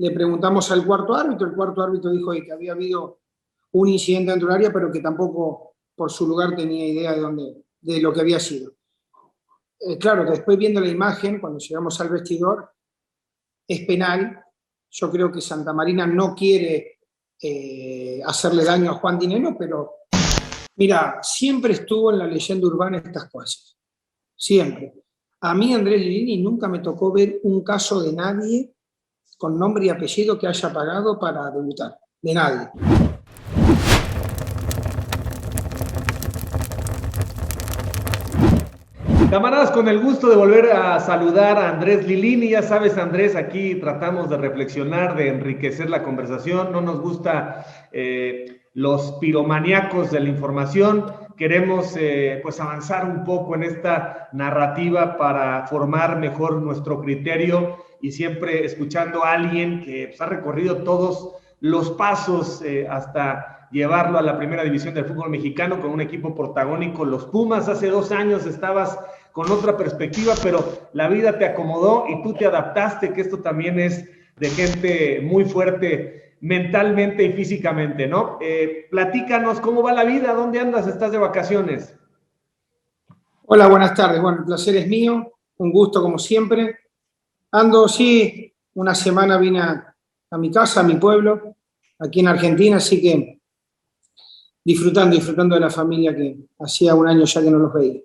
le preguntamos al cuarto árbitro, el cuarto árbitro dijo que había habido un incidente dentro del área, pero que tampoco por su lugar tenía idea de lo que había sido. Claro, después viendo la imagen, cuando llegamos al vestidor, es penal. Yo creo que Santa Marina no quiere hacerle daño a Juan Dineno, pero mira, siempre estuvo en la leyenda urbana estas cosas. Siempre. A mí, Andrés Lilini, nunca me tocó ver un caso de nadie con nombre y apellido que haya pagado para debutar. De nadie. Camaradas, con el gusto de volver a saludar a Andrés Lilini. Ya sabes, Andrés, aquí tratamos de reflexionar, de enriquecer la conversación. No nos gusta los piromaníacos de la información. Queremos pues avanzar un poco en esta narrativa para formar mejor nuestro criterio y siempre escuchando a alguien que pues, ha recorrido todos los pasos hasta llevarlo a la primera división del fútbol mexicano con un equipo protagónico, los Pumas. Hace 2 años estabas con otra perspectiva, pero la vida te acomodó y tú te adaptaste, que esto también es de gente muy fuerte mentalmente y físicamente, ¿no? Platícanos, ¿cómo va la vida? ¿Dónde andas? ¿Estás de vacaciones? Hola, buenas tardes. Bueno, el placer es mío, un gusto como siempre. Ando, sí, una semana vine a mi casa, a mi pueblo, aquí en Argentina, así que disfrutando de la familia que hacía un año ya que no los veía.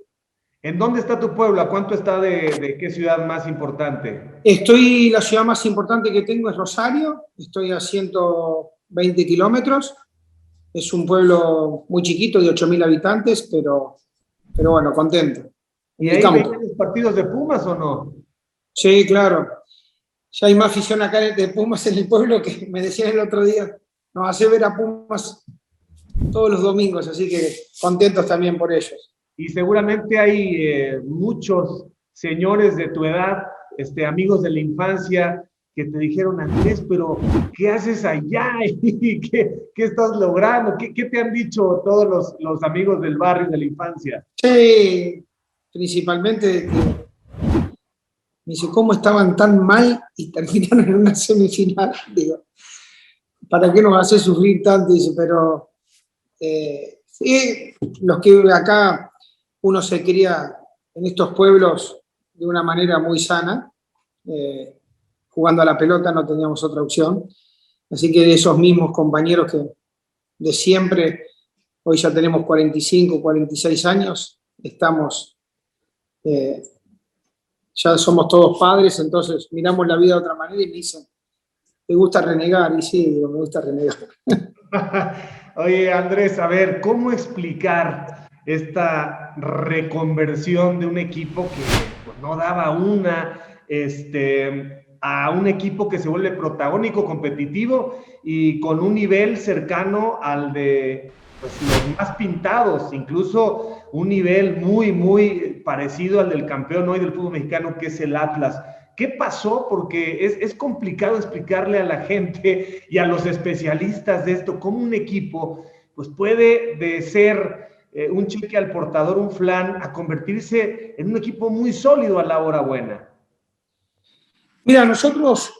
¿En dónde está tu pueblo? ¿A cuánto está de qué ciudad más importante? La ciudad más importante que tengo es Rosario, estoy a 120 kilómetros, es un pueblo muy chiquito de 8.000 habitantes, pero bueno, contento. ¿Y En el ahí campo. veían los partidos de Pumas o no? Sí, claro. Ya hay más afición acá de Pumas en el pueblo que me decían el otro día, nos hace ver a Pumas todos los domingos, así que contentos también por ellos. Y seguramente hay muchos señores de tu edad, amigos de la infancia, que te dijeron, Andrés, pero ¿qué haces allá? ¿Y qué estás logrando? ¿Qué te han dicho todos los amigos del barrio de la infancia? Sí, principalmente que me dice, ¿cómo estaban tan mal y terminaron en una semifinal? Digo, ¿para qué nos hace sufrir tanto? Dice, pero sí, los que acá uno se cría en estos pueblos de una manera muy sana, jugando a la pelota no teníamos otra opción, así que de esos mismos compañeros que de siempre, hoy ya tenemos 45, 46 años, estamos, ya somos todos padres, entonces miramos la vida de otra manera y me dicen, ¿te gusta renegar? Y sí, digo, me gusta renegar. Oye, Andrés, a ver, ¿cómo explicar esta reconversión de un equipo que pues, no daba una, a un equipo que se vuelve protagónico, competitivo y con un nivel cercano al de pues, los más pintados, incluso un nivel muy, muy parecido al del campeón hoy del fútbol mexicano, que es el Atlas? ¿Qué pasó? Porque es complicado explicarle a la gente y a los especialistas de esto cómo un equipo pues puede de ser un cheque al portador, un flan, a convertirse en un equipo muy sólido a la hora buena. Mira, nosotros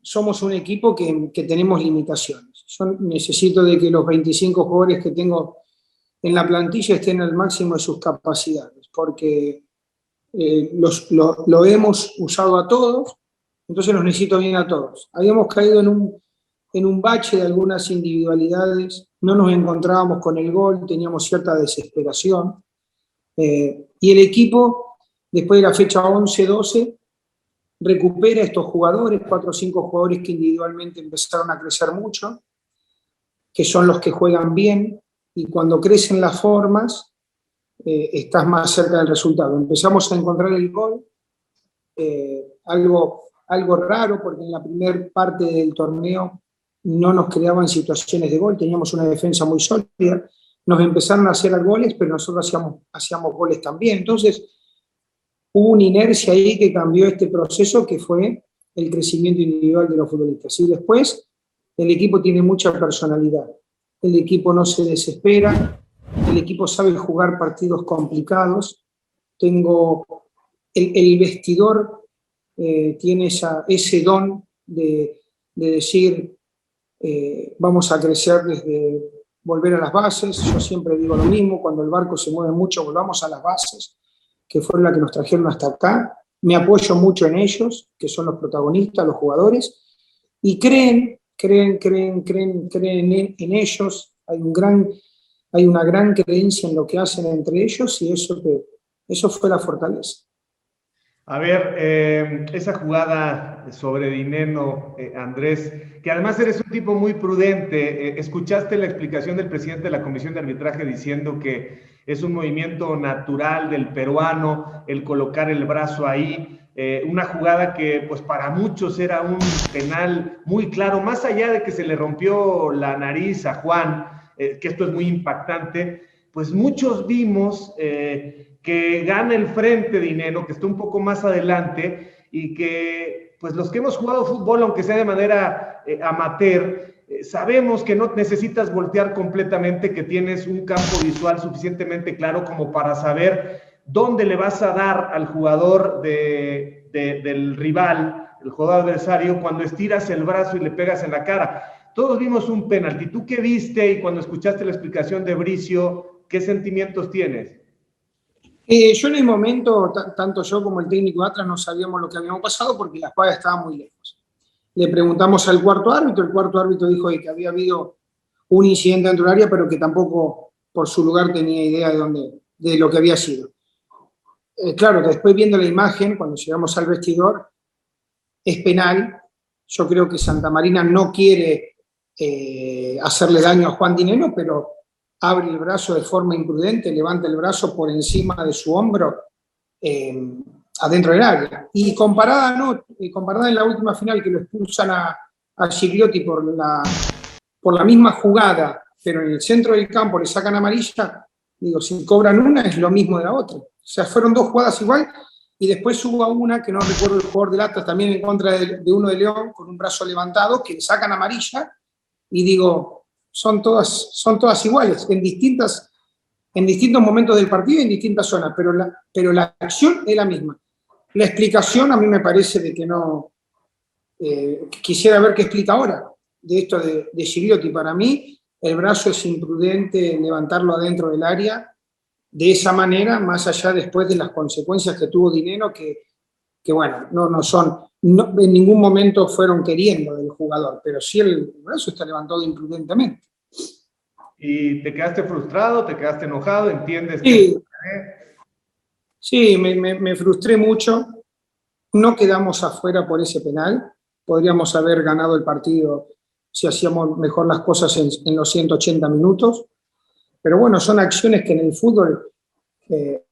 somos un equipo que tenemos limitaciones. Yo necesito de que los 25 jugadores que tengo en la plantilla estén al máximo de sus capacidades, porque lo hemos usado a todos, entonces los necesito bien a todos. Habíamos caído en un bache de algunas individualidades, no nos encontrábamos con el gol, teníamos cierta desesperación, y el equipo, después de la fecha 11-12, recupera estos jugadores, 4 o 5 jugadores que individualmente empezaron a crecer mucho, que son los que juegan bien, y cuando crecen las formas, estás más cerca del resultado. Empezamos a encontrar el gol, algo raro, porque en la primera parte del torneo no nos creaban situaciones de gol, teníamos una defensa muy sólida, nos empezaron a hacer goles, pero nosotros hacíamos goles también. Entonces, hubo una inercia ahí que cambió este proceso, que fue el crecimiento individual de los futbolistas. Y después, el equipo tiene mucha personalidad, el equipo no se desespera, el equipo sabe jugar partidos complicados, el vestidor tiene ese don de de decir, vamos a crecer desde volver a las bases. Yo siempre digo lo mismo, cuando el barco se mueve mucho, volvamos a las bases, que fueron las que nos trajeron hasta acá. Me apoyo mucho en ellos, que son los protagonistas, los jugadores, y creen en ellos. Hay una gran creencia en lo que hacen entre ellos, y eso fue la fortaleza. A ver, esa jugada sobre Dineno, Andrés, que además eres un tipo muy prudente. Escuchaste la explicación del presidente de la Comisión de Arbitraje diciendo que es un movimiento natural del peruano el colocar el brazo ahí. Una jugada que pues para muchos era un penal muy claro, más allá de que se le rompió la nariz a Juan, que esto es muy impactante, pues muchos vimos que gana el frente Dineno, que está un poco más adelante, y que pues los que hemos jugado fútbol, aunque sea de manera amateur, sabemos que no necesitas voltear completamente, que tienes un campo visual suficientemente claro como para saber dónde le vas a dar al jugador del rival, el jugador adversario, cuando estiras el brazo y le pegas en la cara. Todos vimos un penalti. ¿Tú qué viste y cuando escuchaste la explicación de Bricio, qué sentimientos tienes? Yo en el momento, tanto yo como el técnico de Atlas no sabíamos lo que habíamos pasado porque la jugada estaba muy lejos. Le preguntamos al cuarto árbitro, el cuarto árbitro dijo que había habido un incidente dentro del área, pero que tampoco por su lugar tenía idea de lo que había sido. Claro, después viendo la imagen, cuando llegamos al vestidor, es penal. Yo creo que Santa Marina no quiere hacerle daño a Juan Dineno, pero abre el brazo de forma imprudente, levanta el brazo por encima de su hombro adentro del área. Y comparada en la última final, que lo expulsan a Gigliotti por la misma jugada, pero en el centro del campo le sacan amarilla, digo, si cobran una es lo mismo de la otra. O sea, fueron dos jugadas igual, y después hubo una, que no recuerdo el jugador del Atlas, también en contra de uno de León, con un brazo levantado, que le sacan amarilla, y digo, son todas iguales, en distintos momentos del partido y en distintas zonas, pero la acción es la misma. La explicación a mí me parece de que no, quisiera ver qué explica ahora de esto de Gigliotti. Para mí el brazo es imprudente levantarlo adentro del área de esa manera, más allá después de las consecuencias que tuvo Dineno, que bueno, en ningún momento fueron queriendo del jugador, pero sí el brazo está levantado imprudentemente. ¿Y te quedaste frustrado, te quedaste enojado? ¿Entiendes? Sí, sí, me frustré mucho. No quedamos afuera por ese penal. Podríamos haber ganado el partido si hacíamos mejor las cosas en los 180 minutos. Pero bueno, son acciones que en el fútbol te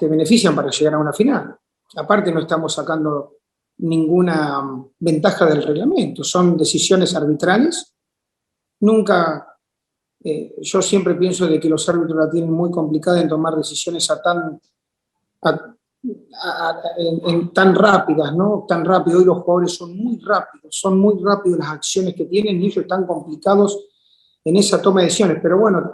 benefician para llegar a una final. Aparte, no estamos sacando ninguna ventaja del reglamento. Son decisiones arbitrales. Yo siempre pienso de que los árbitros la tienen muy complicada en tomar decisiones tan rápidas, ¿no? Tan rápido. Hoy los jugadores son muy rápidos las acciones que tienen, y ellos están complicados en esa toma de decisiones. Pero bueno,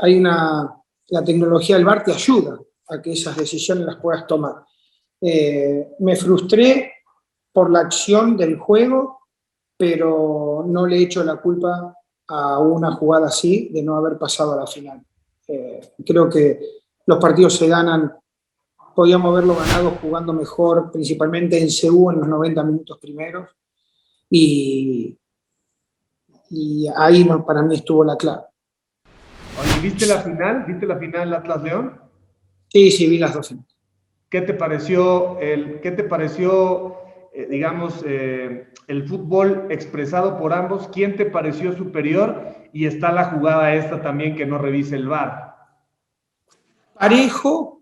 la tecnología del VAR te ayuda a que esas decisiones las puedas tomar. Me frustré por la acción del juego, pero no le echo la culpa a una jugada así de no haber pasado a la final. Creo que los partidos se ganan, podíamos haberlo ganado jugando mejor, principalmente en CU en los 90 minutos primeros, y ahí para mí estuvo la clave. Oye, ¿viste la final? ¿Viste la final Atlas-León? Sí, vi las dos finales. ¿Qué te pareció digamos, el fútbol expresado por ambos? ¿Quién te pareció superior? Y está la jugada esta también que no revise el VAR. Parejo,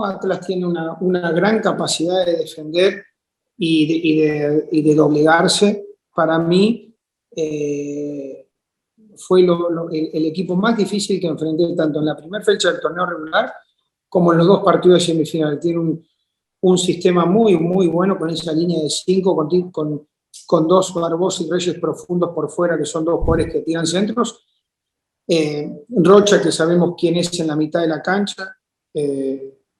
Atlas tiene una gran capacidad de defender y de doblegarse. Para mí fue el equipo más difícil que enfrenté tanto en la primera fecha del torneo regular como en los dos partidos de semifinal. Tiene un sistema muy, muy bueno con esa línea de 5, con dos Barbosa y Reyes profundos por fuera, que son dos jugadores que tiran centros. Rocha, que sabemos quién es en la mitad de la cancha.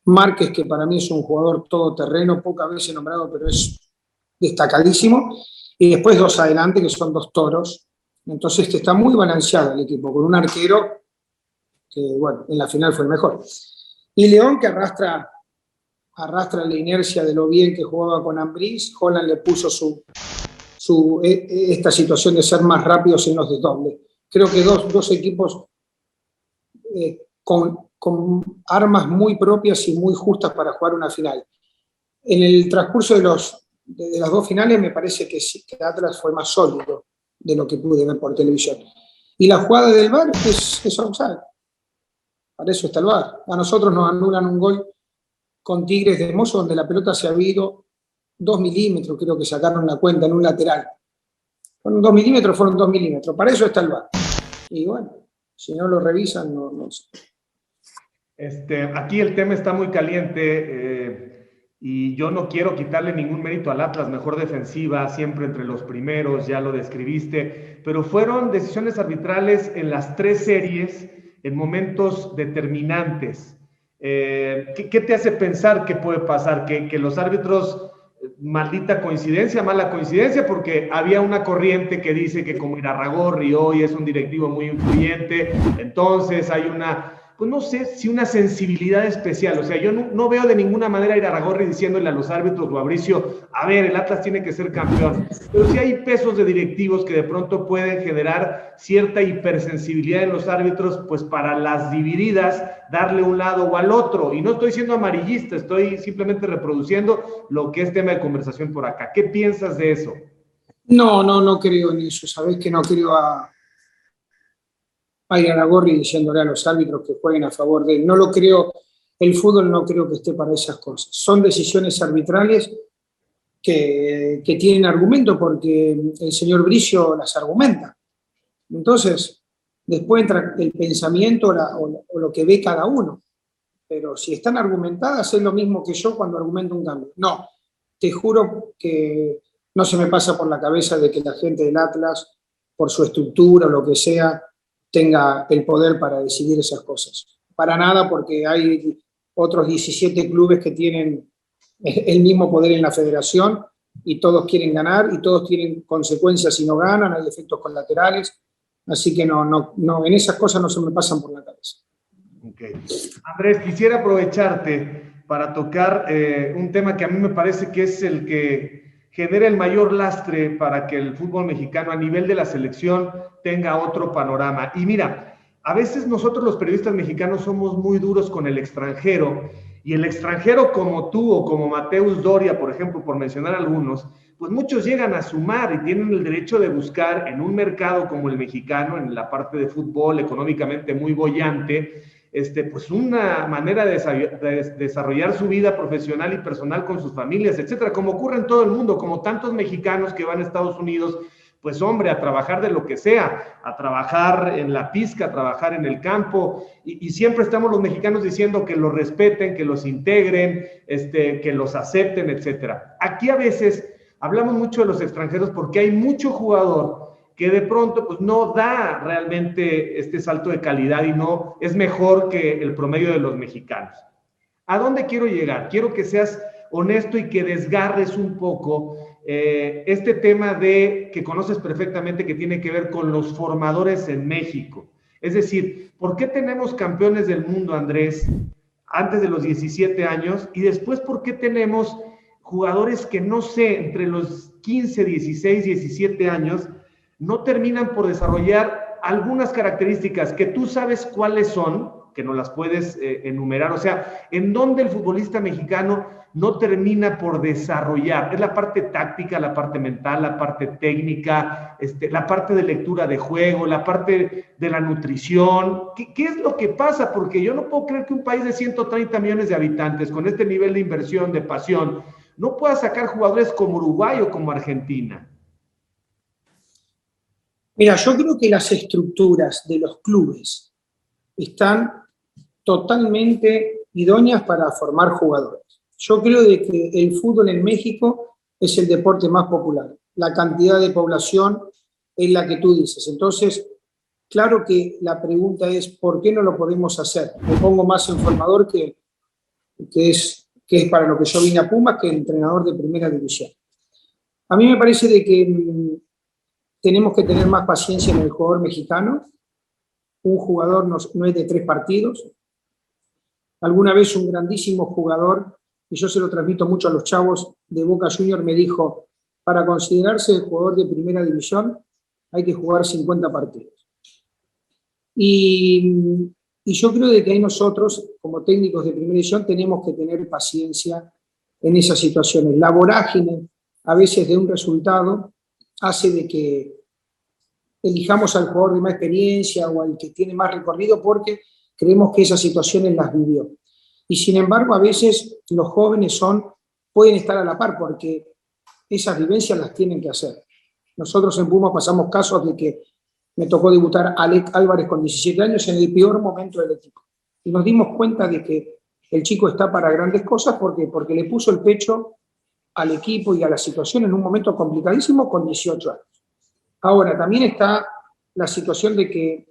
Márquez, que para mí es un jugador todoterreno, pocas veces nombrado, pero es destacadísimo. y después 2 adelante, que son 2 toros. Entonces está muy balanceado el equipo, con un arquero que, bueno, en la final fue el mejor. Y León, que arrastra la inercia de lo bien que jugaba con Ambriz. Holland le puso esta situación de ser más rápidos en los desdobles. Creo que dos equipos con armas muy propias y muy justas para jugar una final. En el transcurso de las 2 finales me parece que Atlas fue más sólido de lo que pude ver por televisión. Y la jugada del VAR es offside. Para eso está el VAR. A nosotros nos anulan un gol con Tigres de Mozo, donde la pelota se ha ido 2 milímetros, creo que sacaron la cuenta en un lateral. Fueron 2 milímetros, fueron 2 milímetros. Para eso está el VAR. Y bueno, si no lo revisan, no sé. Aquí el tema está muy caliente y yo no quiero quitarle ningún mérito al Atlas, mejor defensiva, siempre entre los primeros, ya lo describiste, pero fueron decisiones arbitrales en las 3 series en momentos determinantes. ¿Qué te hace pensar que puede pasar? Que los árbitros, maldita coincidencia, mala coincidencia, porque había una corriente que dice que como Irarrágorri hoy es un directivo muy influyente, entonces hay pues no sé si una sensibilidad especial. O sea, yo no veo de ninguna manera a Irarrágorri diciéndole a los árbitros o a Bricio, a ver, el Atlas tiene que ser campeón. Pero sí hay pesos de directivos que de pronto pueden generar cierta hipersensibilidad en los árbitros, pues para las divididas, darle un lado o al otro. Y no estoy siendo amarillista, estoy simplemente reproduciendo lo que es tema de conversación por acá. ¿Qué piensas de eso? No creo en eso. Sabés que no creo a Irarrágorri diciéndole a los árbitros que jueguen a favor de él. No lo creo. El fútbol no creo que esté para esas cosas. Son decisiones arbitrales que tienen argumento porque el señor Bricio las argumenta. Entonces, después entra el pensamiento o lo que ve cada uno. Pero si están argumentadas, es lo mismo que yo cuando argumento un cambio. No, te juro que no se me pasa por la cabeza de que la gente del Atlas, por su estructura o lo que sea, tenga el poder para decidir esas cosas. Para nada, porque hay otros 17 clubes que tienen el mismo poder en la federación y todos quieren ganar y todos tienen consecuencias si no ganan, hay efectos colaterales, así que no, en esas cosas no se me pasan por la cabeza. Okay. Andrés, quisiera aprovecharte para tocar un tema que a mí me parece que es el que genera el mayor lastre para que el fútbol mexicano a nivel de la selección tenga otro panorama. Y mira, a veces nosotros los periodistas mexicanos somos muy duros con el extranjero, y el extranjero como tú o como Mateus Doria, por ejemplo, por mencionar algunos, pues muchos llegan a sumar y tienen el derecho de buscar en un mercado como el mexicano, en la parte de fútbol económicamente muy boyante, pues una manera de desarrollar su vida profesional y personal con sus familias, etcétera, como ocurre en todo el mundo, como tantos mexicanos que van a Estados Unidos, pues hombre, a trabajar de lo que sea, a trabajar en la pizca, a trabajar en el campo, y siempre estamos los mexicanos diciendo que los respeten, que los integren, que los acepten, etcétera. Aquí a veces hablamos mucho de los extranjeros porque hay mucho jugador que de pronto pues no da realmente este salto de calidad y no es mejor que el promedio de los mexicanos. ¿A dónde quiero llegar? Quiero que seas honesto y que desgarres un poco este tema que conoces perfectamente, que tiene que ver con los formadores en México. Es decir, ¿por qué tenemos campeones del mundo, Andrés, antes de los 17 años? Y después, ¿por qué tenemos jugadores que no sé, entre los 15, 16, 17 años, no terminan por desarrollar algunas características que tú sabes cuáles son, que no las puedes enumerar? O sea, ¿en dónde el futbolista mexicano no termina por desarrollar? Es la parte táctica, la parte mental, la parte técnica, la parte de lectura de juego, la parte de la nutrición. ¿Qué es lo que pasa? Porque yo no puedo creer que un país de 130 millones de habitantes, con este nivel de inversión, de pasión, no pueda sacar jugadores como Uruguay o como Argentina. Mira, yo creo que las estructuras de los clubes están totalmente idóneas para formar jugadores. Yo creo de que el fútbol en México es el deporte más popular. La cantidad de población es la que tú dices. Entonces, claro que la pregunta es, ¿por qué no lo podemos hacer? Me pongo más en formador que es para lo que yo vine a Pumas, que entrenador de primera división. A mí me parece de que tenemos que tener más paciencia en el jugador mexicano. Un jugador no es de 3 partidos. Alguna vez un grandísimo jugador, y yo se lo transmito mucho a los chavos de Boca Juniors, me dijo, para considerarse jugador de primera división hay que jugar 50 partidos. Y yo creo de que ahí nosotros, como técnicos de primera división, tenemos que tener paciencia en esas situaciones. La vorágine, a veces de un resultado, hace de que elijamos al jugador de más experiencia o al que tiene más recorrido porque creemos que esas situaciones las vivió. Y sin embargo, a veces los jóvenes pueden estar a la par porque esas vivencias las tienen que hacer. Nosotros en Puma pasamos casos de que me tocó debutar Alec Álvarez con 17 años en el peor momento del equipo. Y nos dimos cuenta de que el chico está para grandes cosas. ¿Por qué? Porque le puso el pecho al equipo y a la situación en un momento complicadísimo con 18 años. Ahora, también está la situación de que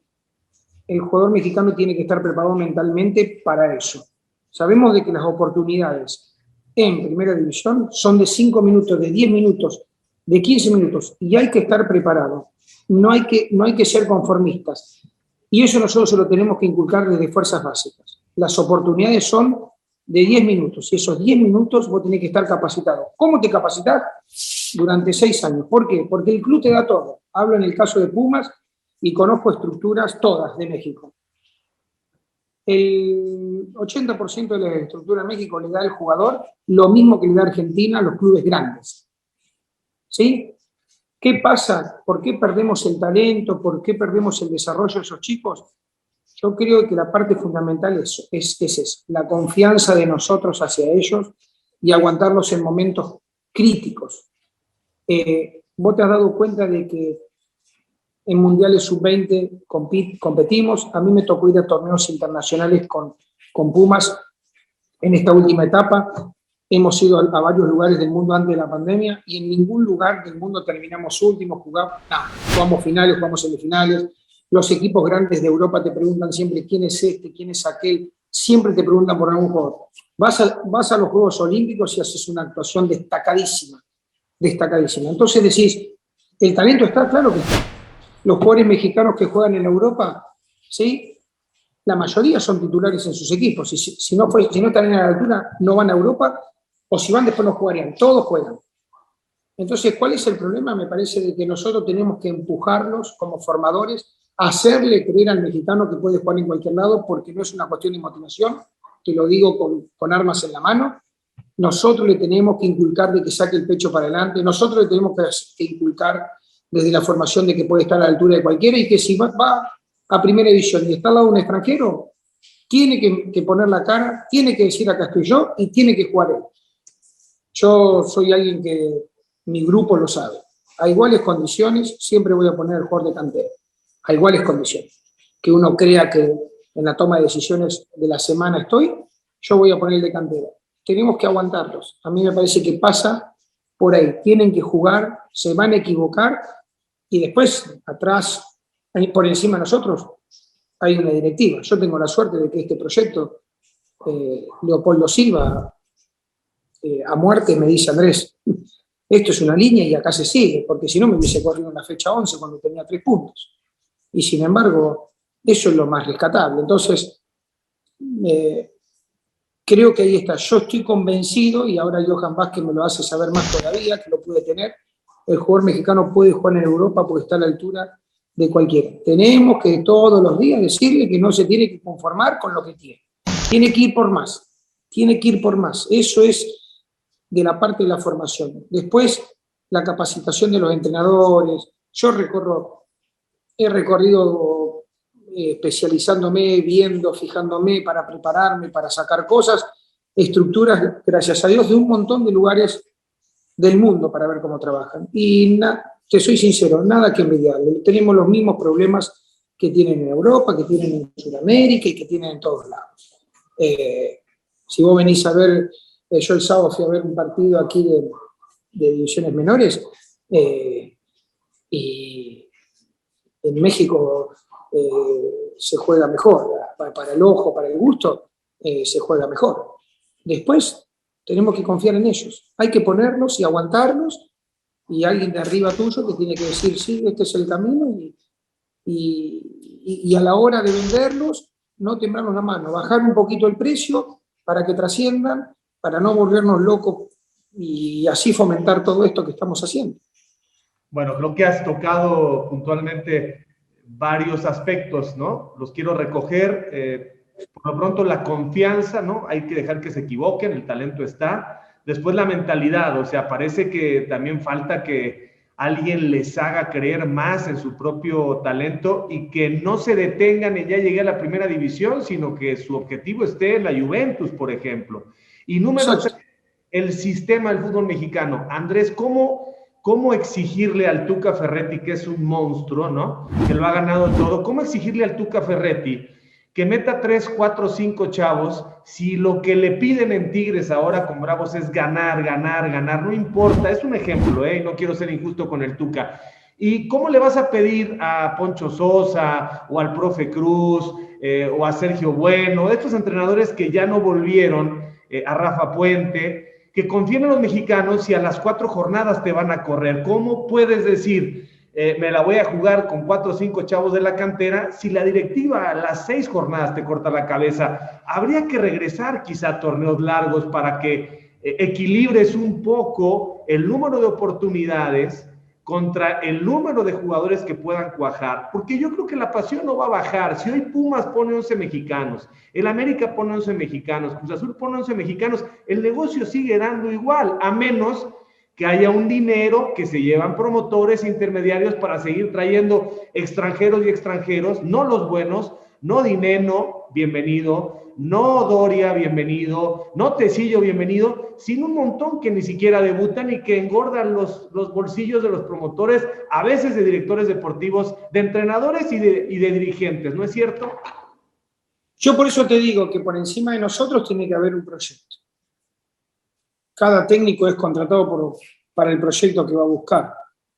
el jugador mexicano tiene que estar preparado mentalmente para eso. Sabemos de que las oportunidades en primera división son de 5 minutos, de 10 minutos, de 15 minutos, y hay que estar preparado. No hay que ser conformistas. Y eso nosotros se lo tenemos que inculcar desde fuerzas básicas. Las oportunidades son de 10 minutos, y esos 10 minutos vos tenés que estar capacitado. ¿Cómo te capacitás? Durante 6 años. ¿Por qué? Porque el club te da todo. Hablo en el caso de Pumas y conozco estructuras todas de México. El 80% de la estructura de México le da al jugador lo mismo que le da a Argentina a los clubes grandes. ¿Sí? ¿Qué pasa? ¿Por qué perdemos el talento? ¿Por qué perdemos el desarrollo de esos chicos? Yo creo que la parte fundamental es esa, la confianza de nosotros hacia ellos y aguantarlos en momentos críticos. Vos te has dado cuenta de que en Mundiales Sub-20 competimos. A mí me tocó ir a torneos internacionales con Pumas en esta última etapa. Hemos ido a varios lugares del mundo antes de la pandemia y en ningún lugar del mundo terminamos últimos, jugamos finales, jugamos semifinales. Los equipos grandes de Europa te preguntan siempre quién es este, quién es aquel. Siempre te preguntan por algún jugador. Vas a los Juegos Olímpicos y haces una actuación destacadísima. Entonces decís, ¿el talento está? Claro que está. Los jugadores mexicanos que juegan en Europa, ¿sí? La mayoría son titulares en sus equipos. Si no están en la altura, no van a Europa, o si van después no jugarían. Todos juegan. Entonces, ¿cuál es el problema? Me parece de que nosotros tenemos que empujarlos como formadores, hacerle creer al mexicano que puede jugar en cualquier lado, porque no es una cuestión de motivación, te lo digo con armas en la mano. Nosotros le tenemos que inculcar de que saque el pecho para adelante, nosotros le tenemos que inculcar desde la formación de que puede estar a la altura de cualquiera y que si va a primera división y está al lado de un extranjero, tiene que poner la cara, tiene que decir acá estoy yo y tiene que jugar él. Yo soy alguien que mi grupo lo sabe. A iguales condiciones siempre voy a poner el jugador de cantera. A iguales condiciones. Que uno crea que en la toma de decisiones de la semana yo voy a poner el de cantera. Tenemos que aguantarlos. A mí me parece que pasa por ahí. Tienen que jugar, se van a equivocar y después, atrás, por encima de nosotros, hay una directiva. Yo tengo la suerte de que este proyecto, Leopoldo Silva, a muerte me dice Andrés, esto es una línea y acá se sigue, porque si no me hubiese corrido en la fecha 11 cuando tenía 3 puntos. Y sin embargo, eso es lo más rescatable. Entonces, creo que ahí está. Yo estoy convencido, y ahora Johan Vázquez me lo hace saber más todavía, que lo puede tener, el jugador mexicano puede jugar en Europa porque está a la altura de cualquiera. Tenemos que todos los días decirle que no se tiene que conformar con lo que tiene. Tiene que ir por más. Eso es de la parte de la formación. Después, la capacitación de los entrenadores. Yo he recorrido especializándome, viendo, fijándome para prepararme, para sacar cosas, estructuras, gracias a Dios, de un montón de lugares del mundo para ver cómo trabajan. Y te soy sincero, nada que envidiarle. Tenemos los mismos problemas que tienen en Europa, que tienen en Sudamérica y que tienen en todos lados. Si vos venís a ver, yo el sábado fui a ver un partido aquí de divisiones menores y en México se juega mejor, para el ojo, para el gusto, se juega mejor. Después tenemos que confiar en ellos, hay que ponerlos y aguantarlos y alguien de arriba tuyo te tiene que decir, sí, este es el camino, y a la hora de venderlos, no temblarnos la mano, bajar un poquito el precio para que trasciendan, para no volvernos locos y así fomentar todo esto que estamos haciendo. Bueno, creo que has tocado puntualmente varios aspectos, ¿no? Los quiero recoger. Por lo pronto, la confianza, ¿no? Hay que dejar que se equivoquen, el talento está. Después, la mentalidad, o sea, parece que también falta que alguien les haga creer más en su propio talento y que no se detengan en ya llegué a la primera división, sino que su objetivo esté en la Juventus, por ejemplo. Y número 3, el sistema del fútbol mexicano. Andrés, ¿cómo exigirle al Tuca Ferretti, que es un monstruo, ¿no? Que lo ha ganado todo? ¿Cómo exigirle al Tuca Ferretti que meta 3, 4, 5 chavos si lo que le piden en Tigres ahora con Bravos es ganar, ganar, ganar? No importa, es un ejemplo, no quiero ser injusto con el Tuca. ¿Y cómo le vas a pedir a Poncho Sosa o al profe Cruz o a Sergio Bueno, de estos entrenadores que ya no volvieron, a Rafa Puente, que confíen en los mexicanos y a las 4 jornadas te van a correr? ¿Cómo puedes decir, me la voy a jugar con 4 o 5 chavos de la cantera, si la directiva a las 6 jornadas te corta la cabeza? Habría que regresar quizá a torneos largos para que equilibres un poco el número de oportunidades contra el número de jugadores que puedan cuajar, porque yo creo que la pasión no va a bajar. Si hoy Pumas pone 11 mexicanos, el América pone 11 mexicanos, Cruz Azul pone 11 mexicanos, el negocio sigue dando igual, a menos que haya un dinero que se llevan promotores intermediarios para seguir trayendo extranjeros y extranjeros, no los buenos, no Dineno, bienvenido, no Doria, bienvenido, no Tecillo, bienvenido, sino un montón que ni siquiera debutan y que engordan los bolsillos de los promotores, a veces de directores deportivos, de entrenadores y de dirigentes, ¿no es cierto? Yo por eso te digo que por encima de nosotros tiene que haber un proyecto. Cada técnico es contratado para el proyecto que va a buscar.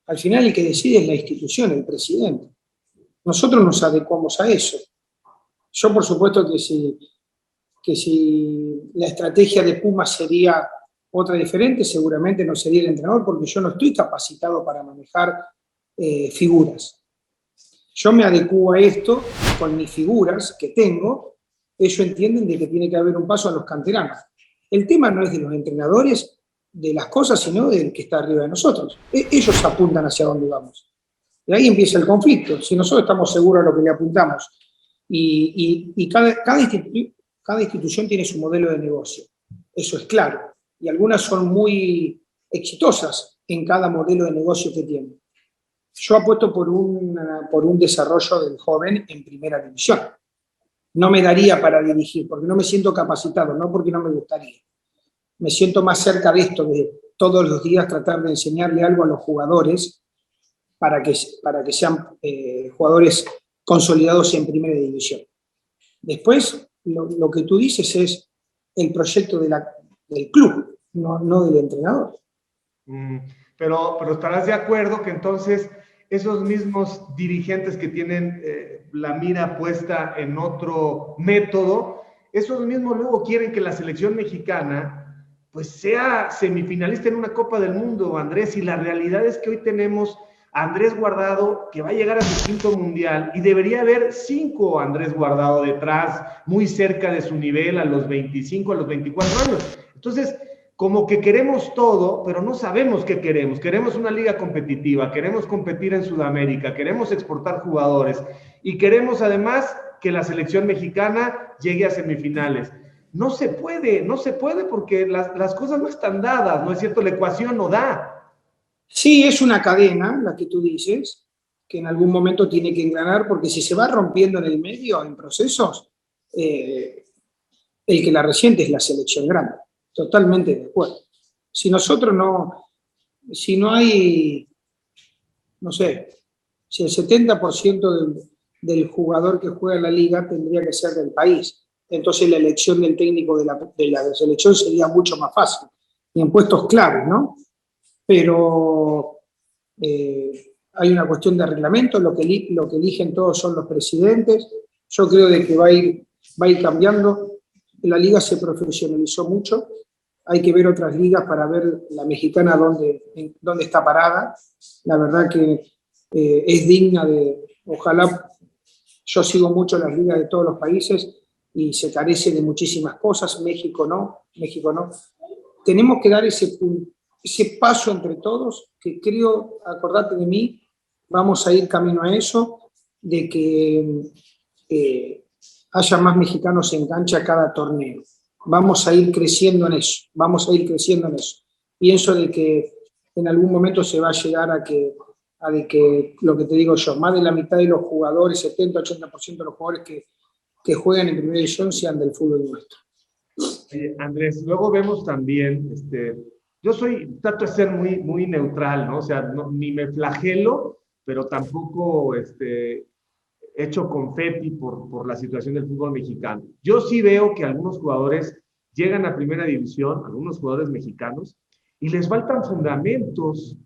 Al final el que decide es la institución, el presidente. Nosotros nos adecuamos a eso. Yo por supuesto que si la estrategia de Pumas sería otra diferente, seguramente no sería el entrenador, porque yo no estoy capacitado para manejar figuras. Yo me adecuo a esto con mis figuras que tengo. Ellos entienden de que tiene que haber un paso a los canteranos. El tema no es de los entrenadores, de las cosas, sino del que está arriba de nosotros. Ellos apuntan hacia dónde vamos. Y ahí empieza el conflicto. Si nosotros estamos seguros a lo que le apuntamos y cada institución tiene su modelo de negocio, eso es claro. Y algunas son muy exitosas en cada modelo de negocio que tienen. Yo apuesto por un desarrollo del joven en primera división. No me daría para dirigir, porque no me siento capacitado, no porque no me gustaría. Me siento más cerca de esto, de todos los días tratar de enseñarle algo a los jugadores para que sean jugadores consolidados en primera división. Después, lo que tú dices es el proyecto del club, no del entrenador. Pero estarás de acuerdo que entonces esos mismos dirigentes que tienen la mira puesta en otro método, esos mismos luego quieren que la selección mexicana pues sea semifinalista en una Copa del Mundo, Andrés, y la realidad es que hoy tenemos a Andrés Guardado, que va a llegar a su 5º mundial, y debería haber 5 Andrés Guardado detrás, muy cerca de su nivel, a los 25, a los 24 años. Entonces, como que queremos todo, pero no sabemos qué queremos. Queremos una liga competitiva, queremos competir en Sudamérica, queremos exportar jugadores y queremos además que la selección mexicana llegue a semifinales. No se puede porque las cosas no están dadas, ¿no es cierto? La ecuación no da. Sí, es una cadena, la que tú dices, que en algún momento tiene que engranar, porque si se va rompiendo en el medio, en procesos, el que la resiente es la selección grande. Totalmente de acuerdo. Si no hay, no sé, si el 70% del jugador que juega en la liga tendría que ser del país, entonces la elección del técnico de la selección sería mucho más fácil, y en puestos claves, ¿no? Pero hay una cuestión de reglamento, lo que eligen todos son los presidentes. Yo creo de que va a ir cambiando. La liga se profesionalizó mucho. hay que ver otras ligas para ver la mexicana dónde está parada. La verdad que es digna ojalá, yo sigo mucho las ligas de todos los países y se carece de muchísimas cosas, México no. Tenemos que dar ese paso entre todos, que creo, acordate de mí, vamos a ir camino a eso, de que haya más mexicanos en cancha cada torneo. Vamos a ir creciendo en eso. Pienso de que en algún momento se va a llegar a que lo que te digo yo, más de la mitad de los jugadores, 70-80% de los jugadores que juegan en primera división sean del fútbol nuestro. Andrés, luego vemos también, yo trato de ser muy, muy neutral, ¿no? O sea, ni me flagelo, pero tampoco hecho confeti por la situación del fútbol mexicano. Yo sí veo que algunos jugadores llegan a primera división, algunos jugadores mexicanos, y les faltan fundamentos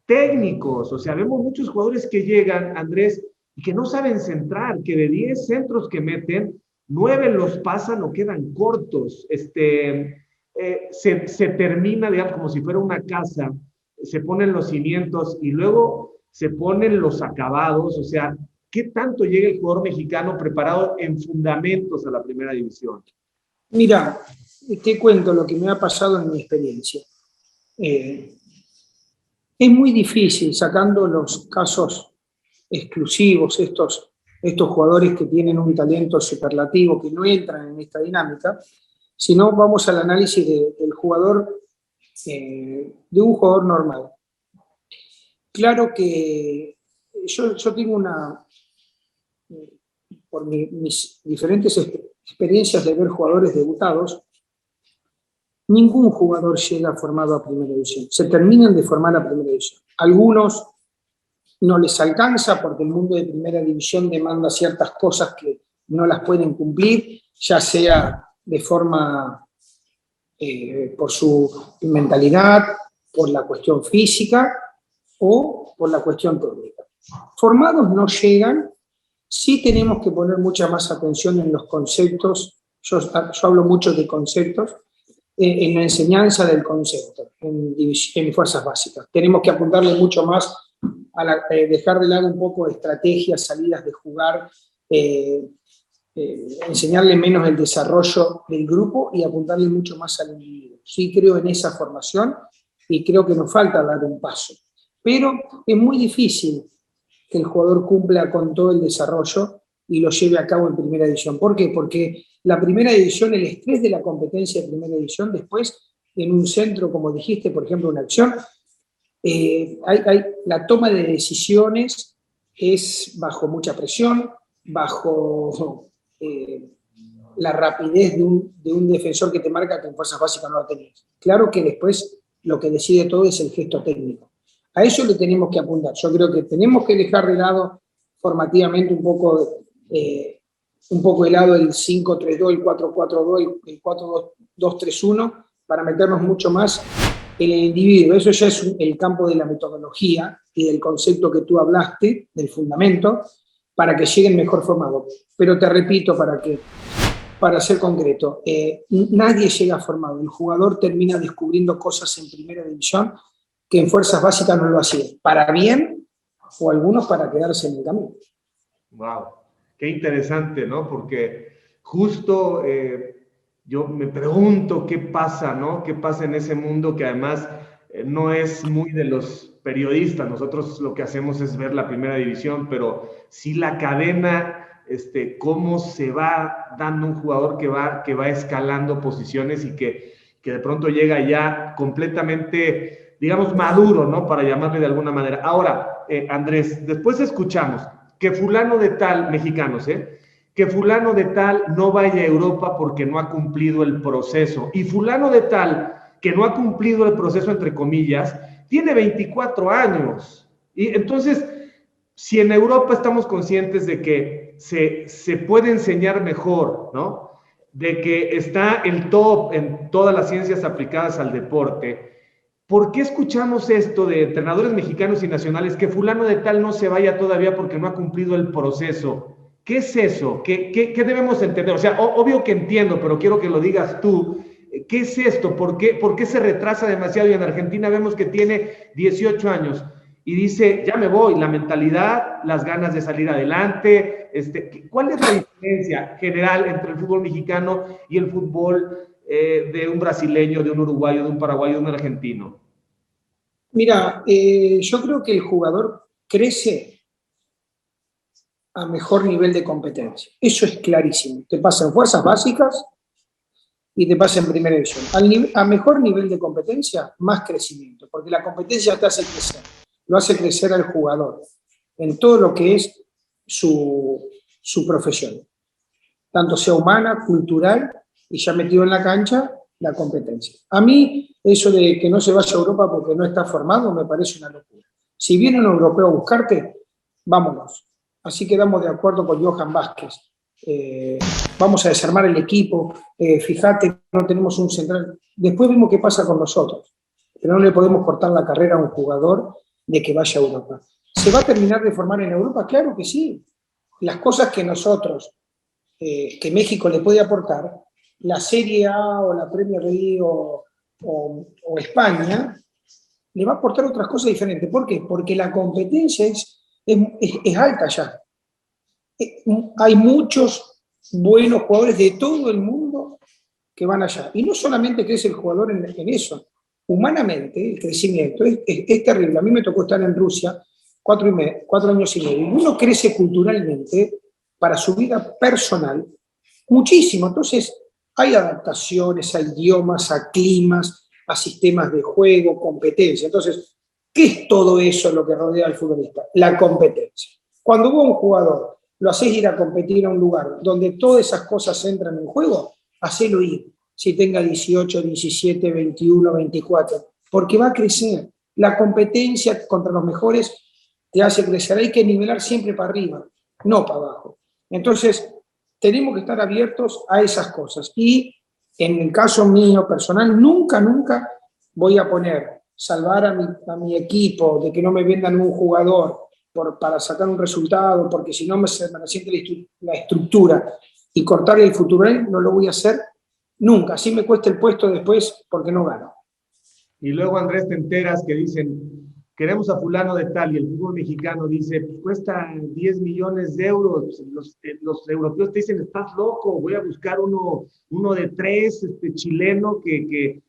técnicos. O sea, vemos muchos jugadores que llegan, Andrés, y que no saben centrar, que de 10 centros que meten, 9 los pasan o quedan cortos. Se termina, digamos, como si fuera una casa, se ponen los cimientos y luego se ponen los acabados. O sea, ¿qué tanto llega el jugador mexicano preparado en fundamentos a la primera división? Mira, te cuento lo que me ha pasado en mi experiencia. Es muy difícil, sacando los casos exclusivos, estos jugadores que tienen un talento superlativo, que no entran en esta dinámica, sino vamos al análisis del jugador, de un jugador normal. Claro que yo tengo por mis diferentes experiencias de ver jugadores debutados, ningún jugador llega formado a primera división. Se terminan de formar a primera división. Algunos no les alcanza porque el mundo de primera división demanda ciertas cosas que no las pueden cumplir, ya sea de forma por su mentalidad, por la cuestión física o por la cuestión técnica. Formados no llegan, sí tenemos que poner mucha más atención en los conceptos. Yo hablo mucho de conceptos, en la enseñanza del concepto, en fuerzas básicas. Tenemos que apuntarle mucho más a dejar de lado un poco de estrategias, salidas de jugar, enseñarle menos el desarrollo del grupo y apuntarle mucho más al individuo. Sí creo en esa formación y creo que nos falta dar un paso. Pero es muy difícil que el jugador cumpla con todo el desarrollo y lo lleve a cabo en primera división. ¿Por qué? Porque la primera división, el estrés de la competencia de primera división, después en un centro, como dijiste, por ejemplo, una acción, la toma de decisiones es bajo mucha presión, bajo la rapidez de un defensor que te marca que en fuerzas básicas no lo tenías. Claro que después lo que decide todo es el gesto técnico. A eso le tenemos que apuntar. Yo creo que tenemos que dejar de lado formativamente un poco de lado el 5-3-2, el 4-4-2, el 4-2-3-1, para meternos mucho más en el individuo. Eso ya es el campo de la metodología y del concepto que tú hablaste, del fundamento, para que lleguen mejor formados. Pero te repito, para ser concreto, nadie llega formado. El jugador termina descubriendo cosas en primera división que en fuerzas básicas no lo hacían, para bien o algunos para quedarse en el camino. Wow, qué interesante, ¿no? Porque justo yo me pregunto qué pasa, ¿no? ¿Qué pasa en ese mundo que además no es muy de los periodistas? Nosotros lo que hacemos es ver la primera división, pero sí la cadena, cómo se va dando un jugador que va escalando posiciones y que de pronto llega ya completamente, digamos, maduro, ¿no? Para llamarle de alguna manera. Ahora, Andrés, después escuchamos que fulano de tal, mexicanos, que fulano de tal no vaya a Europa porque no ha cumplido el proceso. Y fulano de tal, que no ha cumplido el proceso, entre comillas, tiene 24 años. Y entonces, si en Europa estamos conscientes de que se puede enseñar mejor, ¿no? De que está el top en todas las ciencias aplicadas al deporte, ¿por qué escuchamos esto de entrenadores mexicanos y nacionales que fulano de tal no se vaya todavía porque no ha cumplido el proceso? ¿Qué es eso? ¿Qué debemos entender? O sea, obvio que entiendo, pero quiero que lo digas tú. ¿Qué es esto? ¿Por qué se retrasa demasiado? Y en Argentina vemos que tiene 18 años y dice, ya me voy, la mentalidad, las ganas de salir adelante. ¿Cuál es la diferencia general entre el fútbol mexicano y el fútbol de un brasileño, de un uruguayo, de un paraguayo, de un argentino? Mira, yo creo que el jugador crece a mejor nivel de competencia. Eso es clarísimo. Te pasa en fuerzas básicas y te pasa en primera división. A mejor nivel de competencia, más crecimiento, porque la competencia te hace crecer, lo hace crecer al jugador en todo lo que es su profesión, tanto sea humana, cultural y ya metido en la cancha, la competencia. A mí, eso de que no se vaya a Europa porque no está formado me parece una locura. Si viene un europeo a buscarte, vámonos. Así quedamos de acuerdo con Johan Vázquez. Vamos a desarmar el equipo, fíjate, no tenemos un central. Después vemos qué pasa con nosotros, pero no le podemos cortar la carrera a un jugador de que vaya a Europa. ¿Se va a terminar de formar en Europa? Claro que sí. Las cosas que nosotros, que México le puede aportar, la Serie A o la Premier League o España, le va a aportar otras cosas diferentes. ¿Por qué? Porque la competencia es alta ya. Hay muchos buenos jugadores de todo el mundo que van allá. Y no solamente crece el jugador en eso. Humanamente, el crecimiento es terrible. A mí me tocó estar en Rusia 4 años y medio. Y uno crece culturalmente para su vida personal muchísimo. Entonces, hay adaptaciones a idiomas, a climas, a sistemas de juego, competencia. Entonces, ¿qué es todo eso lo que rodea al futbolista? La competencia. Cuando vos un jugador lo hacés ir a competir a un lugar donde todas esas cosas entran en juego, hacelo ir, si tenga 18, 17, 21, 24, porque va a crecer. La competencia contra los mejores te hace crecer. Hay que nivelar siempre para arriba, no para abajo. Entonces, tenemos que estar abiertos a esas cosas. Y en el caso mío personal, nunca voy a poner salvar a mi equipo de que no me vendan un jugador para sacar un resultado, porque si no se me resiente la estructura y cortar el futuro, no lo voy a hacer nunca. Así me cuesta el puesto después porque no gano. Y luego, Andrés, te enteras que dicen, queremos a fulano de tal, y el fútbol mexicano dice, pues cuesta 10 millones de euros. Los europeos te dicen, estás loco, voy a buscar uno de 3, chileno, que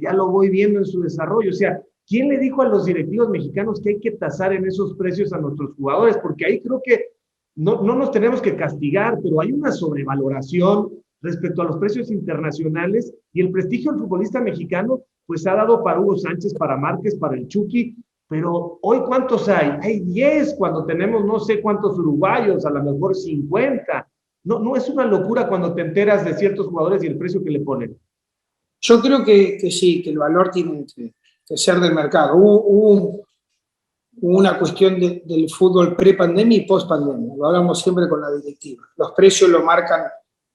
ya lo voy viendo en su desarrollo. O sea, ¿quién le dijo a los directivos mexicanos que hay que tasar en esos precios a nuestros jugadores? Porque ahí creo que no nos tenemos que castigar, pero hay una sobrevaloración respecto a los precios internacionales, y el prestigio del futbolista mexicano pues ha dado para Hugo Sánchez, para Márquez, para el Chucky, pero hoy ¿cuántos hay? Hay 10 cuando tenemos no sé cuántos uruguayos, a lo mejor 50. No es una locura cuando te enteras de ciertos jugadores y el precio que le ponen. Yo creo que sí, que el valor tiene que ser del mercado. Hubo una cuestión del fútbol pre-pandemia y post-pandemia. Lo hablamos siempre con la directiva. Los precios los marcan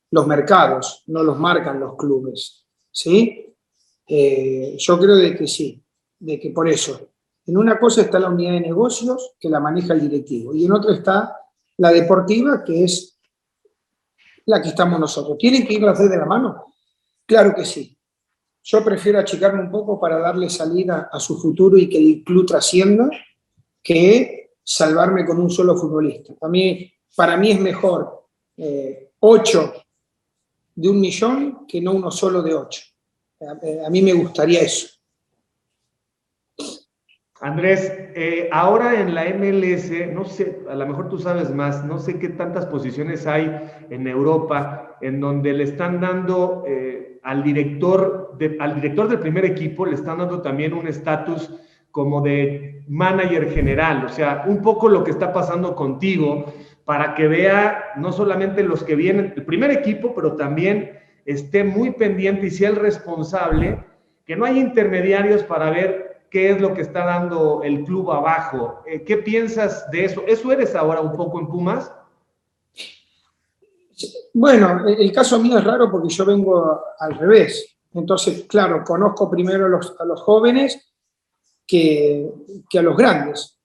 los mercados, no los marcan los clubes. ¿Sí? Yo creo de que sí, de que por eso. En una cosa está la unidad de negocios, que la maneja el directivo, y en otra está la deportiva, que es la que estamos nosotros. ¿Tienen que ir las dos de la mano? Claro que sí. Yo prefiero achicarme un poco para darle salida a su futuro y que el club trascienda, que salvarme con un solo futbolista. Para mí es mejor 8 de 1 millón que no uno solo de 8. A mí me gustaría eso. Andrés, ahora en la MLS, no sé, a lo mejor tú sabes más, no sé qué tantas posiciones hay en Europa en donde le están dando al director del primer equipo, le están dando también un estatus como de manager general, o sea, un poco lo que está pasando contigo, para que vea no solamente los que vienen, el primer equipo, pero también esté muy pendiente y sea el responsable, que no hay intermediarios para ver qué es lo que está dando el club abajo. ¿Qué piensas de eso? ¿Eso eres ahora un poco en Pumas? Bueno, el caso mío es raro porque yo vengo al revés. Entonces, claro, conozco primero a los jóvenes que a los grandes.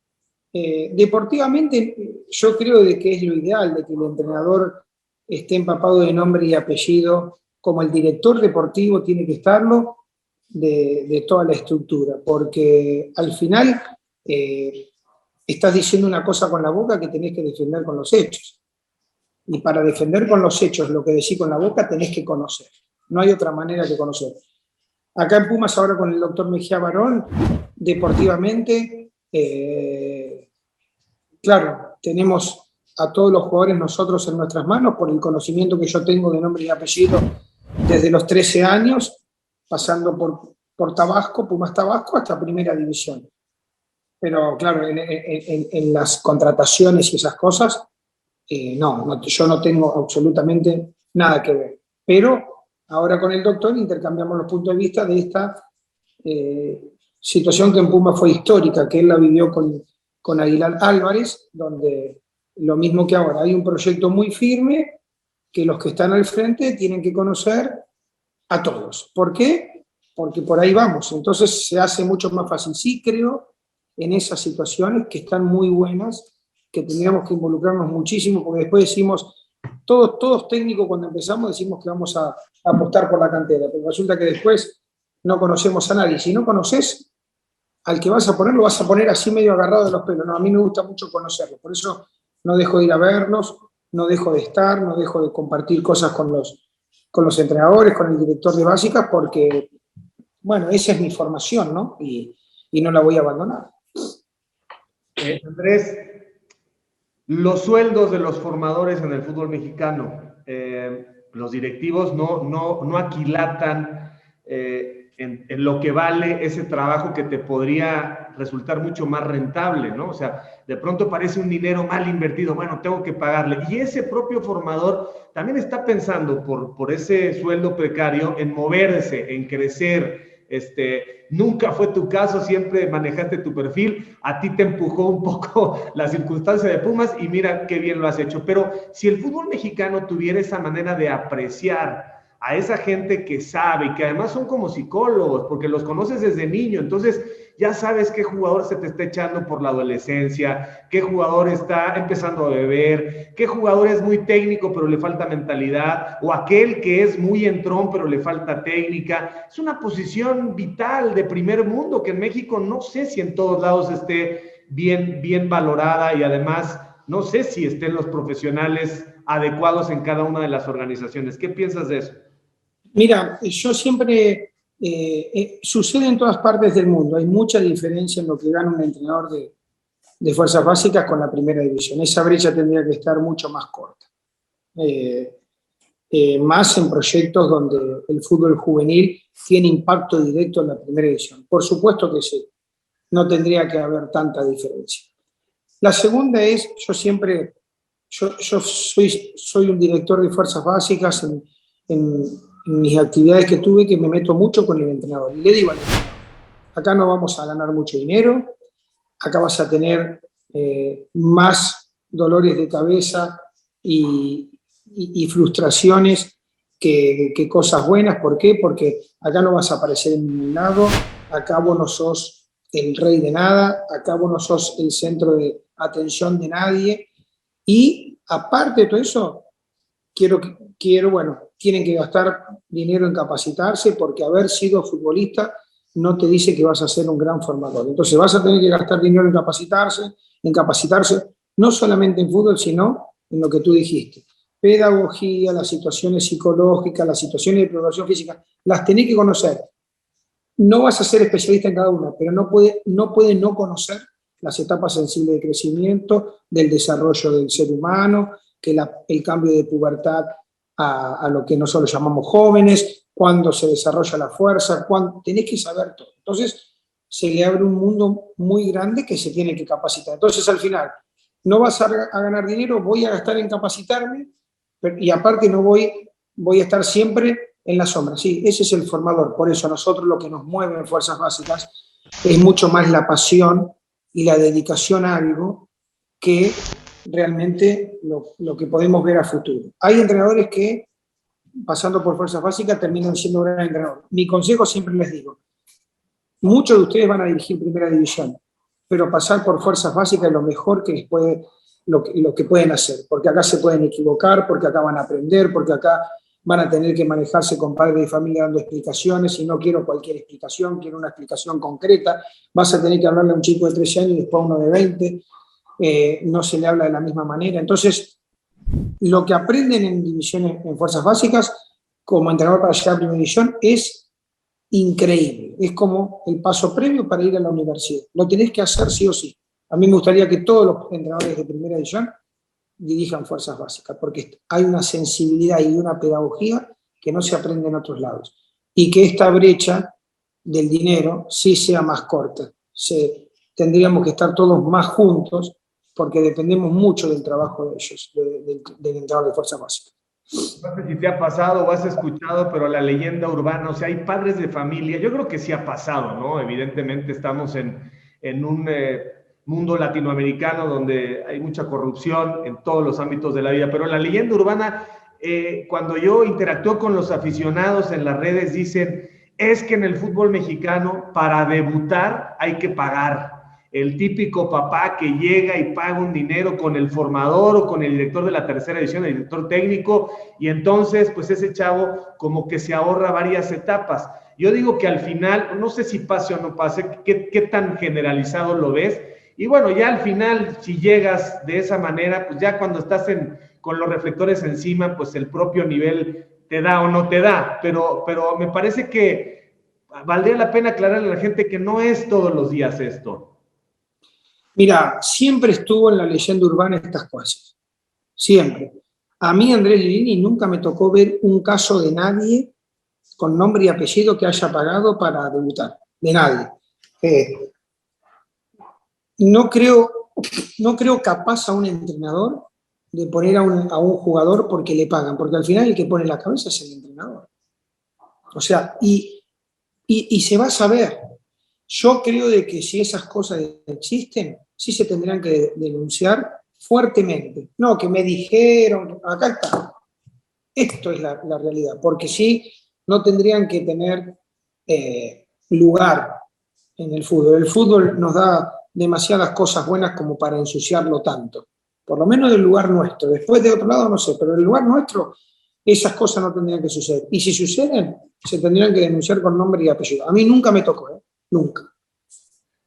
Deportivamente, yo creo de que es lo ideal, de que el entrenador esté empapado de nombre y apellido como el director deportivo tiene que estarlo de toda la estructura, porque al final estás diciendo una cosa con la boca que tenés que defender con los hechos. Y para defender con los hechos lo que decís con la boca tenés que conocer. No hay otra manera que conocer. Acá en Pumas, ahora con el doctor Mejía Barón, deportivamente, claro, tenemos a todos los jugadores nosotros en nuestras manos por el conocimiento que yo tengo de nombre y apellido desde los 13 años, pasando por Tabasco, Pumas Tabasco, hasta Primera División. Pero claro, en las contrataciones y esas cosas, no, yo no tengo absolutamente nada que ver. Pero ahora con el doctor intercambiamos los puntos de vista de esta situación que en Puma fue histórica, que él la vivió con Aguilar Álvarez, donde lo mismo que ahora, hay un proyecto muy firme que los que están al frente tienen que conocer a todos. ¿Por qué? Porque por ahí vamos. Entonces se hace mucho más fácil. Sí creo en esas situaciones que están muy buenas, que tendríamos que involucrarnos muchísimo, porque después decimos, todos técnicos cuando empezamos decimos que vamos a apostar por la cantera, pero resulta que después no conocemos a nadie. Si no conoces, al que vas a poner lo vas a poner así medio agarrado de los pelos. No, a mí me gusta mucho conocerlo, por eso no dejo de ir a verlos, no dejo de estar, no dejo de compartir cosas con los entrenadores, con el director de básicas, porque, bueno, esa es mi formación, ¿no? Y no la voy a abandonar. Andrés, los sueldos de los formadores en el fútbol mexicano, los directivos no aquilatan en lo que vale ese trabajo que te podría resultar mucho más rentable, ¿no? O sea, de pronto parece un dinero mal invertido, bueno, tengo que pagarle. Y ese propio formador también está pensando por ese sueldo precario en moverse, en crecer. Nunca fue tu caso, siempre manejaste tu perfil, a ti te empujó un poco la circunstancia de Pumas y mira qué bien lo has hecho. Pero si el fútbol mexicano tuviera esa manera de apreciar a esa gente que sabe y que además son como psicólogos, porque los conoces desde niño, entonces ya sabes qué jugador se te está echando por la adolescencia, qué jugador está empezando a beber, qué jugador es muy técnico pero le falta mentalidad, o aquel que es muy entrón pero le falta técnica. Es una posición vital de primer mundo que en México no sé si en todos lados esté bien valorada, y además no sé si estén los profesionales adecuados en cada una de las organizaciones. ¿Qué piensas de eso? Mira, yo siempre, sucede en todas partes del mundo, hay mucha diferencia en lo que gana un entrenador de fuerzas básicas con la primera división. Esa brecha tendría que estar mucho más corta. Más en proyectos donde el fútbol juvenil tiene impacto directo en la primera división. Por supuesto que sí, no tendría que haber tanta diferencia. La segunda es, yo soy un director de fuerzas básicas en mis actividades que tuve, que me meto mucho con el entrenador. Y le digo al entrenador, acá no vamos a ganar mucho dinero, acá vas a tener más dolores de cabeza y frustraciones que cosas buenas. ¿Por qué? Porque acá no vas a aparecer en ningún lado, acá vos no sos el rey de nada, acá vos no sos el centro de atención de nadie. Y aparte de todo eso, tienen que gastar dinero en capacitarse, porque haber sido futbolista no te dice que vas a ser un gran formador. Entonces vas a tener que gastar dinero en capacitarse no solamente en fútbol, sino en lo que tú dijiste. Pedagogía, las situaciones psicológicas, las situaciones de preparación física, las tenés que conocer. No vas a ser especialista en cada una, pero no puede no conocer las etapas sensibles de crecimiento, del desarrollo del ser humano, que el cambio de pubertad a lo que nosotros llamamos jóvenes, cuándo se desarrolla la fuerza, tenés que saber todo. Entonces, se le abre un mundo muy grande que se tiene que capacitar. Entonces, al final, no vas a ganar dinero, voy a gastar en capacitarme, y aparte no voy a estar siempre en la sombra. Sí, ese es el formador. Por eso a nosotros lo que nos mueve en fuerzas básicas es mucho más la pasión y la dedicación a algo que realmente lo que podemos ver a futuro. Hay entrenadores que, pasando por fuerzas básicas, terminan siendo gran entrenadores. Mi consejo siempre les digo, muchos de ustedes van a dirigir primera división, pero pasar por fuerzas básicas es lo mejor que les puede, lo que pueden hacer, porque acá se pueden equivocar, porque acá van a aprender, porque acá van a tener que manejarse con padres de familia dando explicaciones, y no quiero cualquier explicación, quiero una explicación concreta. Vas a tener que hablarle a un chico de 13 años y después a uno de 20, no se le habla de la misma manera. Entonces, lo que aprenden en divisiones, en fuerzas básicas, como entrenador para llegar a primera división, es increíble. Es como el paso previo para ir a la universidad. Lo tenés que hacer sí o sí. A mí me gustaría que todos los entrenadores de primera división dirijan fuerzas básicas, porque hay una sensibilidad y una pedagogía que no se aprende en otros lados. Y que esta brecha del dinero sí sea más corta. Tendríamos que estar todos más juntos, porque dependemos mucho del trabajo de ellos, del entrenador de fuerzas básicas. No sé si te ha pasado o has escuchado, pero la leyenda urbana, o sea, hay padres de familia, yo creo que sí ha pasado, ¿no? Evidentemente estamos en un mundo latinoamericano donde hay mucha corrupción en todos los ámbitos de la vida, pero la leyenda urbana, cuando yo interactúo con los aficionados en las redes, dicen, es que en el fútbol mexicano para debutar hay que pagar. El típico papá que llega y paga un dinero con el formador o con el director de la tercera división, el director técnico, y entonces pues ese chavo como que se ahorra varias etapas. Yo digo que al final, no sé si pase o no pase, qué tan generalizado lo ves, y bueno, ya al final si llegas de esa manera, pues ya cuando estás con los reflectores encima, pues el propio nivel te da o no te da, pero me parece que valdría la pena aclararle a la gente que no es todos los días esto. Mira, siempre estuvo en la leyenda urbana estas cosas, siempre. A mí, Andrés Lilini, nunca me tocó ver un caso de nadie con nombre y apellido que haya pagado para debutar, de nadie. No creo capaz a un entrenador de poner a un jugador porque le pagan, porque al final el que pone la cabeza es el entrenador. O sea, y se va a saber. Yo creo de que si esas cosas existen, sí se tendrán que denunciar fuertemente. No, que me dijeron, acá está. Esto es la realidad, porque sí no tendrían que tener lugar en el fútbol. El fútbol nos da demasiadas cosas buenas como para ensuciarlo tanto. Por lo menos del lugar nuestro. Después de otro lado no sé, pero en el lugar nuestro esas cosas no tendrían que suceder. Y si suceden, se tendrían que denunciar con nombre y apellido. A mí nunca me tocó, nunca.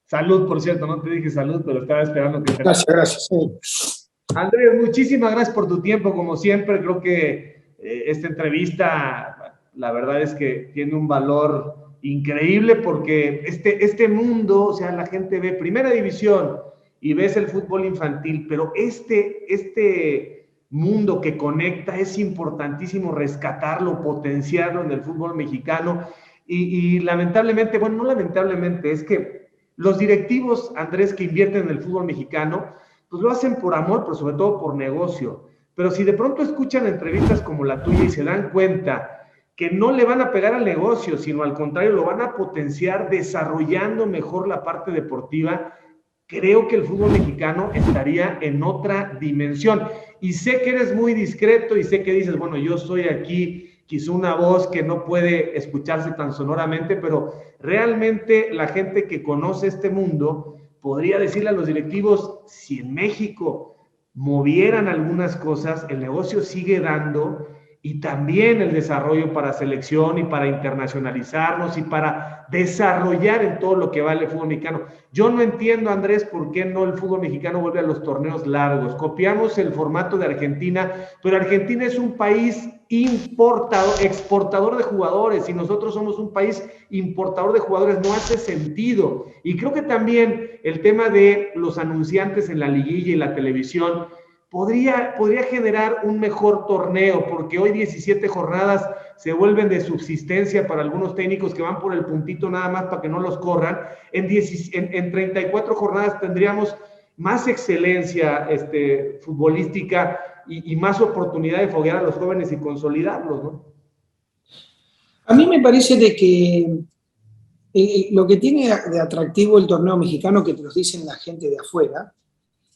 Salud, por cierto, no te dije salud, pero estaba esperando que te... Gracias. Sí. Andrés, muchísimas gracias por tu tiempo, como siempre. Creo que esta entrevista, la verdad es que tiene un valor increíble porque este mundo, o sea, la gente ve primera división y ves el fútbol infantil, pero este mundo que conecta es importantísimo rescatarlo, potenciarlo en el fútbol mexicano y lamentablemente, bueno, no lamentablemente, es que los directivos, Andrés, que invierten en el fútbol mexicano, pues lo hacen por amor, pero sobre todo por negocio. Pero si de pronto escuchan entrevistas como la tuya y se dan cuenta que no le van a pegar al negocio, sino al contrario, lo van a potenciar desarrollando mejor la parte deportiva, creo que el fútbol mexicano estaría en otra dimensión. Y sé que eres muy discreto y sé que dices, bueno, yo soy aquí quizá una voz que no puede escucharse tan sonoramente, pero realmente la gente que conoce este mundo podría decirle a los directivos, si en México movieran algunas cosas, el negocio sigue dando y también el desarrollo para selección y para internacionalizarnos y para desarrollar en todo lo que vale el fútbol mexicano. Yo no entiendo, Andrés, por qué no el fútbol mexicano vuelve a los torneos largos. Copiamos el formato de Argentina, pero Argentina es un país exportador de jugadores y nosotros somos un país importador de jugadores, no hace sentido. Y creo que también el tema de los anunciantes en la liguilla y la televisión podría generar un mejor torneo, porque hoy 17 jornadas se vuelven de subsistencia para algunos técnicos que van por el puntito nada más para que no los corran. En 34 jornadas tendríamos más excelencia futbolística y más oportunidad de foguear a los jóvenes y consolidarlos, ¿no? A mí me parece de que lo que tiene de atractivo el torneo mexicano, que te lo dicen la gente de afuera,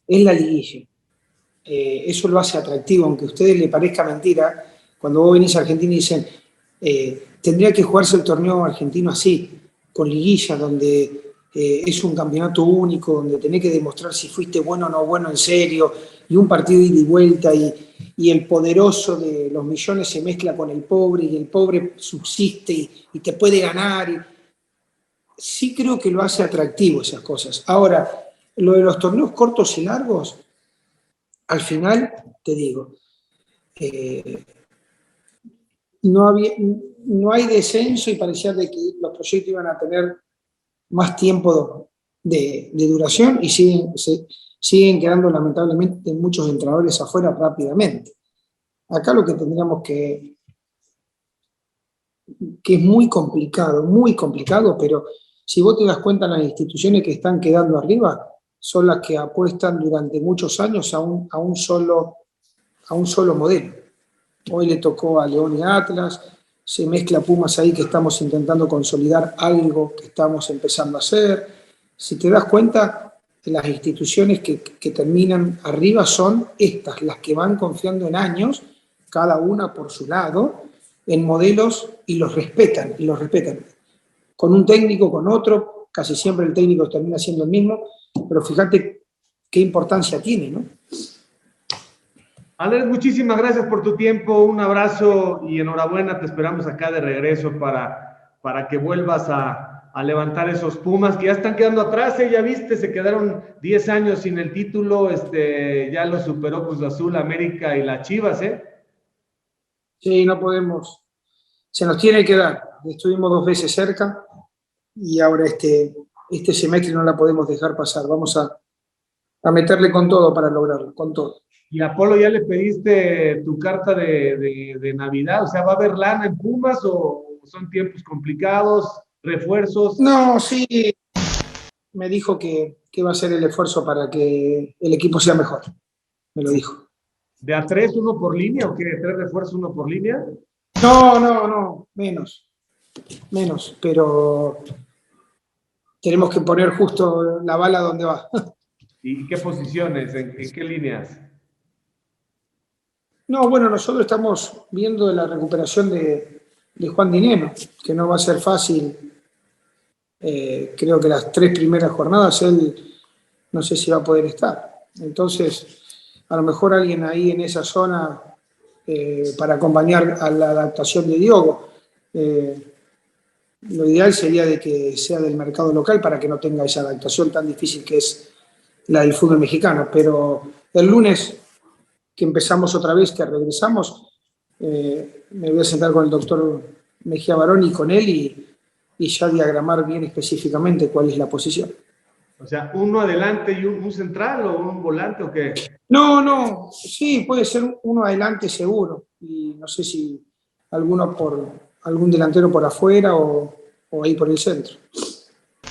es la liguilla. Eso lo hace atractivo, aunque a ustedes les parezca mentira. Cuando vos venís a Argentina y dicen, tendría que jugarse el torneo argentino así, con liguilla, donde es un campeonato único, donde tenés que demostrar si fuiste bueno o no bueno en serio, y un partido ida y vuelta, y y el poderoso de los millones se mezcla con el pobre y el pobre subsiste y te puede ganar. Sí creo que lo hace atractivo esas cosas. Ahora, lo de los torneos cortos y largos, al final, te digo, no hay descenso y parecía de que los proyectos iban a tener más tiempo de duración y siguen quedando lamentablemente muchos entrenadores afuera rápidamente. Acá lo que tendríamos que es muy complicado, pero si vos te das cuenta, las instituciones que están quedando arriba son las que apuestan durante muchos años a un solo modelo. Hoy le tocó a León y Atlas, se mezcla Pumas ahí, que estamos intentando consolidar algo que estamos empezando a hacer. Si te das cuenta, las instituciones que terminan arriba son estas, las que van confiando en años, cada una por su lado, en modelos y los respetan. Con un técnico, con otro, casi siempre el técnico termina siendo el mismo, pero fíjate qué importancia tiene, ¿no? Andrés, muchísimas gracias por tu tiempo, un abrazo y enhorabuena, te esperamos acá de regreso para que vuelvas a levantar esos Pumas que ya están quedando atrás, ya viste, se quedaron 10 años sin el título, ya lo superó Cruz Azul, América y las Chivas, Sí, no podemos, se nos tiene que dar, estuvimos 2 veces cerca y ahora este semestre no la podemos dejar pasar, vamos a meterle con todo para lograrlo, con todo. Y a Polo, ¿ya le pediste tu carta de Navidad? O sea, ¿va a haber lana en Pumas o son tiempos complicados, refuerzos? No, sí, me dijo que va a hacer el esfuerzo para que el equipo sea mejor, me lo dijo. ¿De a 3, 1 por línea o qué? ¿3 refuerzos, 1 por línea? No, menos, pero tenemos que poner justo la bala donde va. ¿Y qué posiciones? ¿En qué líneas? No, bueno, nosotros estamos viendo la recuperación de Juan Dineno, que no va a ser fácil. Creo que las 3 primeras jornadas él no sé si va a poder estar. Entonces, a lo mejor alguien ahí en esa zona para acompañar a la adaptación de Diogo. Lo ideal sería de que sea del mercado local para que no tenga esa adaptación tan difícil que es la del fútbol mexicano. Pero el lunes que empezamos otra vez, que regresamos, me voy a sentar con el doctor Mejía Barón y con él y ya diagramar bien específicamente cuál es la posición. O sea, ¿uno adelante y un central o un volante o qué? No, sí, puede ser uno adelante seguro. Y no sé si algún delantero por afuera o ahí por el centro.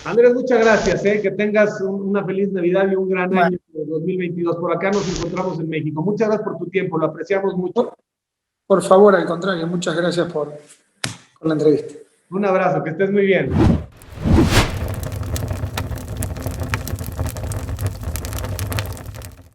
Andrés, muchas gracias, que tengas una feliz Navidad y un gran año 2022. Por acá nos encontramos en México. Muchas gracias por tu tiempo, lo apreciamos mucho. Por favor, al contrario, muchas gracias por la entrevista. Un abrazo, que estés muy bien.